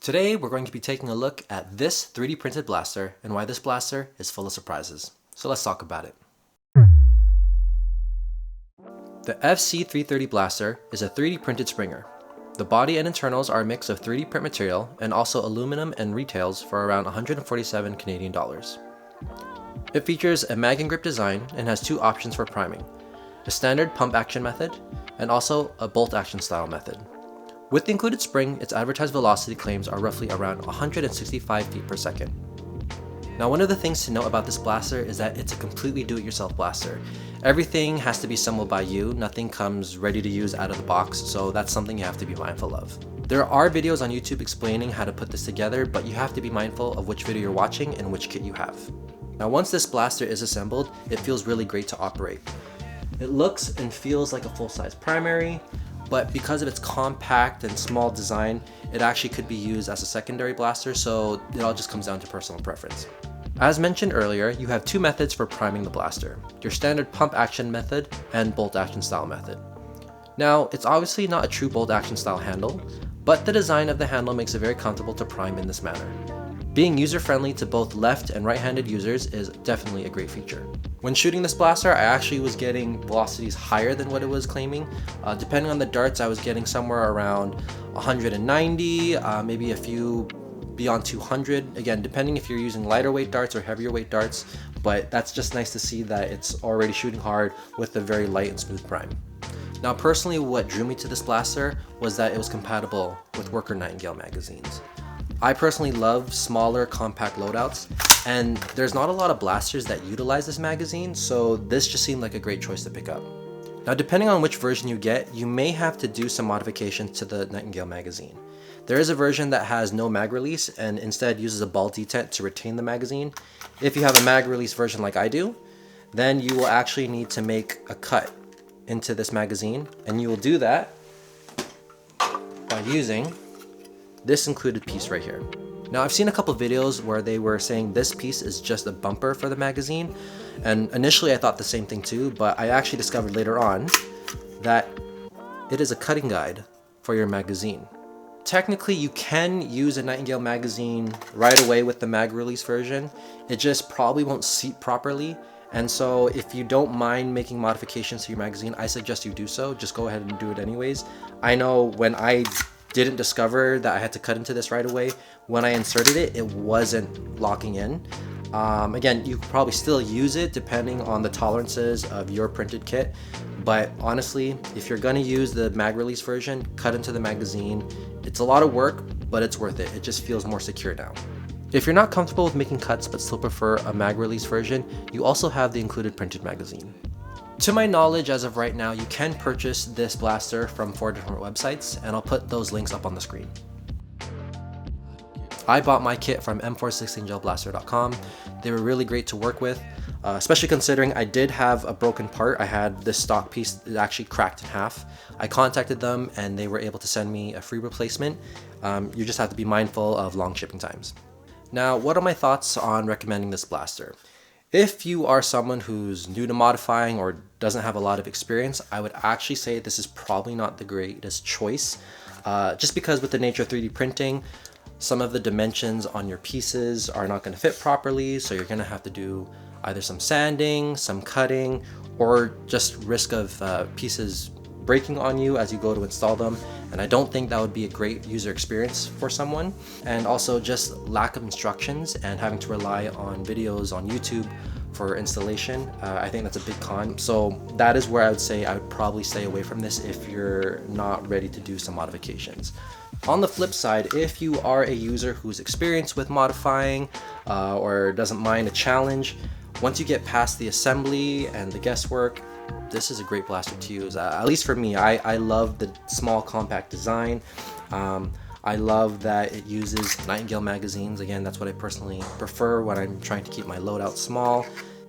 Today we're going to be taking a look at this 3D printed blaster and why this blaster is full of surprises. So let's talk about it. The FC330 Blaster is a 3D printed Springer. The body and internals are a mix of 3D print material and also aluminum and retails for around 147 Canadian dollars. It features a mag and grip design and has two options for priming, a standard pump action method and also a bolt action style method. With the included spring, its advertised velocity claims are roughly around 165 feet per second. Now, one of the things to note about this blaster is that it's a completely do-it-yourself blaster. Everything has to be assembled by you, nothing comes ready to use out of the box, so that's something you have to be mindful of. There are videos on YouTube explaining how to put this together, but you have to be mindful of which video you're watching and which kit you have. Now, once this blaster is assembled, it feels really great to operate. It looks and feels like a full-size primary, but because of its compact and small design, it actually could be used as a secondary blaster, so it all just comes down to personal preference. As mentioned earlier, you have two methods for priming the blaster, your standard pump action method and bolt action style method. Now, it's obviously not a true bolt action style handle, but the design of the handle makes it very comfortable to prime in this manner. Being user-friendly to both left and right-handed users is definitely a great feature. When shooting this blaster, I actually was getting velocities higher than what it was claiming. Depending on the darts, I was getting somewhere around 190, maybe a few beyond 200. Again, depending if you're using lighter weight darts or heavier weight darts, but that's just nice to see that it's already shooting hard with a very light and smooth prime. Now, personally, what drew me to this blaster was that it was compatible with Worker Nightingale magazines. I personally love smaller, compact loadouts, and there's not a lot of blasters that utilize this magazine, so this just seemed like a great choice to pick up. Now, depending on which version you get, you may have to do some modifications to the Nightingale magazine. There is a version that has no mag release and instead uses a ball detent to retain the magazine. If you have a mag release version like I do, then you will actually need to make a cut into this magazine, and you will do that by using this included piece right here. Now, I've seen a couple videos where they were saying this piece is just a bumper for the magazine, and initially I thought the same thing too, but I actually discovered later on that it is a cutting guide for your magazine. Technically, you can use a Nightingale magazine right away with the mag release version. It just probably won't seat properly, and so if you don't mind making modifications to your magazine, I suggest you do so. Just go ahead and do it anyways. I know when I didn't discover that I had to cut into this right away, when I inserted it, it wasn't locking in. Again, you could probably still use it depending on the tolerances of your printed kit, but honestly, if you're gonna use the mag release version, cut into the magazine. It's a lot of work, but it's worth it. It just feels more secure now. If you're not comfortable with making cuts but still prefer a mag release version, you also have the included printed magazine. To my knowledge, as of right now, you can purchase this blaster from 4 different websites, and I'll put those links up on the screen. I bought my kit from m416gelblaster.com. They were really great to work with, especially considering I did have a broken part. I had this stock piece that actually cracked in half. I contacted them and they were able to send me a free replacement. You just have to be mindful of long shipping times. Now, what are my thoughts on recommending this blaster? If you are someone who's new to modifying or doesn't have a lot of experience, I would actually say this is probably not the greatest choice, just because with the nature of 3D printing, some of the dimensions on your pieces are not going to fit properly, so you're going to have to do either some sanding, some cutting, or just risk of pieces breaking on you as you go to install them, and I don't think that would be a great user experience for someone. And also just lack of instructions and having to rely on videos on YouTube for installation, I think that's a big con. So that is where I would say I would probably stay away from this if you're not ready to do some modifications. On the flip side, if you are a user who's experienced with modifying or doesn't mind a challenge, once you get past the assembly and the guesswork, this is a great blaster to use. At least for me, I love the small compact design. I love that it uses Nightingale magazines. Again, that's what I personally prefer when I'm trying to keep my loadout small.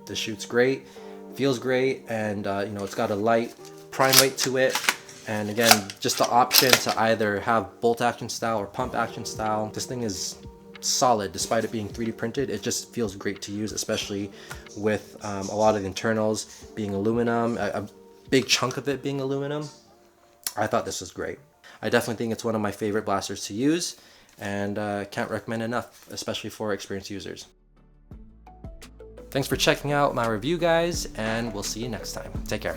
This shoots great, feels great, and it's got a light prime weight to it. And again, just the option to either have bolt action style or pump action style. This thing is solid despite it being 3D printed. It just feels great to use, especially with a lot of the internals being aluminum, a big chunk of it being aluminum. I thought this was great. I definitely think it's one of my favorite blasters to use, and can't recommend enough, especially for experienced users. Thanks for checking out my review, guys, and we'll see you next time. Take care.